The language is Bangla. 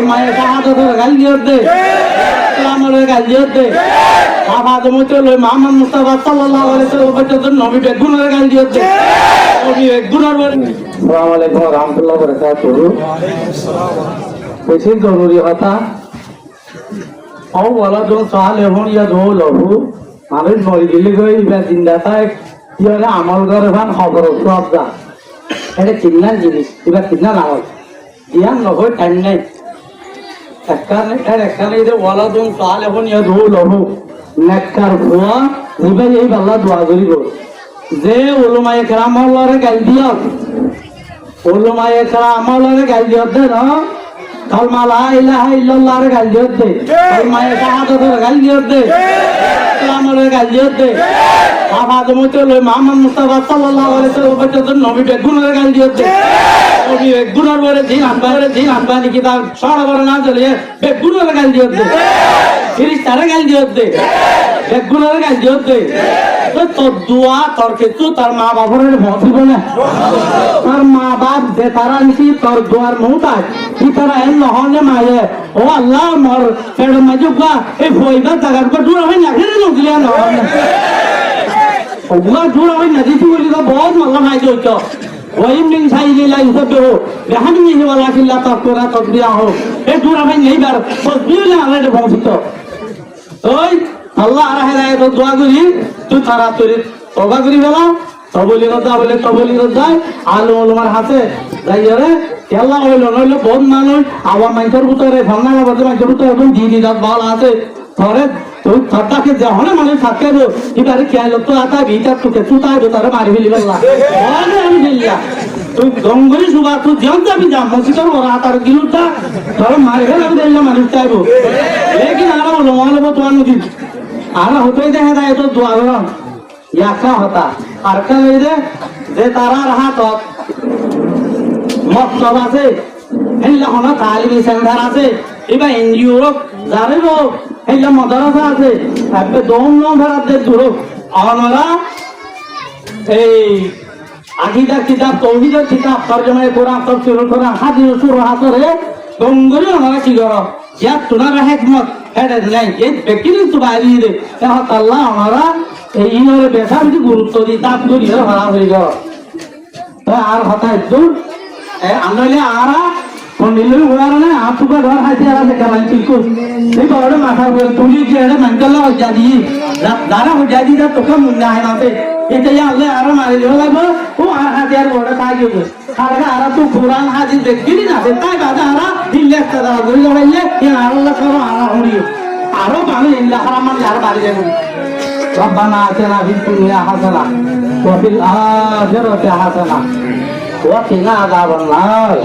মায়ের শাহাদাতের গাল দিয়ে দে ইসলামের গাল দিয়ে দে আবাদ মতে লই মুহাম্মদ মুস্তাফা সাল্লাল্লাহু আলাইহি ওয়াসাল্লাম নবী বেগুনের গাল দিয়ে দে নবী বেগুনের আসসালামু আলাইকুম ওয়া রাহমাতুল্লাহি ওয়া বারাকাতুহু ওয়া আলাইকুম আসসালাম বেশি জরুরি কথা ও ওয়ালাদুন সালেহুন ইয়াদউলহু মানুষ মরে গেলে গই বা জিন্দা থাক ইয়ারে আমল করে ভান খবর সব যা এটা চিন্নার জিনিস এবার চিন্না না হয় ইয়ান নহয় টাইম নাই একখানে ওয়ালাদুন সালেহুন ইয়াদউলহু নেককার ভুয়া এবার এই বাল্লা দোয়া করিব যে উলামায়ে কেরাম আল্লাহরে গাল দিও উলামায়ে কেরাম আমলরে গাল দিও দে না কালমা লা ইলাহা ইল্লাল্লাহর গাল দিও দে কালমায়ে শাহাদাতের গাল দিও দে ইসলামের গাল দিও দে আবাদ মতে লই মুহাম্মদ মুস্তাফা সাল্লাল্লাহু আলাইহি ওয়াসাল্লাম নবী বেগুনের গাল দিও দে নবী বেগুনের বরে দিন আনবানি কিতাব সারা বড় না চলে বেগুনের গাল দিও দে ফেরেশতারে গাল দিও দে বেগুনের গাল দিও দে তোর দোয়া তোর কিছু তার মা বাবার ভসিব না তার মা বাপ যে তারা নিছি তোর দোয়ার মুহতাজ কি তারা এল নহনে মায়ে ও আল্লাহ মোর পেড় মাজুকা এই ফইবা জায়গার পর দূর হয় না কেন নগলিয়া নহনে ওগুলা দূর হয় না দিছি বলি তো বহুত মাল্লা মাই জইত ওই মিন সাইলি লা ইসবিহু বিহামদিহি ওয়ালাকিন লা তাকুরা তাসবিহু এই দূর হয় নেইবার তসবিহ না আলে ভসিত ওই আল্লাহ আর হেদায়েত দোয়া করি তুই তাড়াতাড়ি তওবা করি ফেলা তবলিগত যায় আলু ওলমার হাতে যাইরে আল্লাহ হইল নইলে বহুত মানুষ আবার মানুষের ভিতরে ভাঙনা লাগাতে মানুষের ভিতরে এখন দিদি দাঁত ভালো আছে ধরে তুই থাকাকে যখন মানুষ থাকে এবারে খেয়াল তো আতা ভিতর তোকে তুই তাই তারা মারি ফেলি বললা আমি ফেললা তুই গঙ্গরি সুবা তুই যেন যাবি যা মসজিদের ওরা হাতার গিলুটা ধরো মারি ফেলে আমি দেখলাম মানুষ চাইবো লেকিন আর বলো মনে তোমার নদী আর হতেই দেখা যায় তো দোয়া গরম ইয়াকা হতা আর কালে যে তারার হাতত মক্তব আছে হেল্লা হনা তালিমি সেন্টার আছে এবার এনজিও যারে হোক হেল্লা মাদ্রাসা আছে আপনি দম নম্বর দূর আমরা এই আকীদার কিতাব তাওহীদের কিতাব তরজমা কোরআন তাফসীর কোরআন হাদিস সূরা হাসরে গঙ্গরি আমরা কি করো ইয়া তুনার হিকমত এটা নাই এই ব্যক্তির তো বাইরে দে তাহলে আল্লাহ আমরা এই ইনরে বেশার যে গুরুত্ব দি তাপ করি হারা হয়ে গেল আর হতা দূর আনলে আরা কোনিলে ওরা না আপুকা ঘর হাতে আর দেখালাই চিকু এই বড় মাথা করে তুলি যে এটা মঙ্গল হয়ে যাদি দাঁড়া হয়ে যাদি তা তোকে মুন্না হয় না এটা আল্লাহ আর মারি দিও লাগবে ও আর হাতে আর বড় কাজ হবে আর তো কোরআন হাদিস দেখবি না তাই বাদা আরা দিলে একটা দাঁড়া করে লাগাইলে আল্লাহ করো আরা হরিও আরো ভালো ইল্লা হারামান আর বাড়ি যাবে ربنا آتنا في الدنيا حسنة وفي الآخرة حسنة وقنا عذاب النار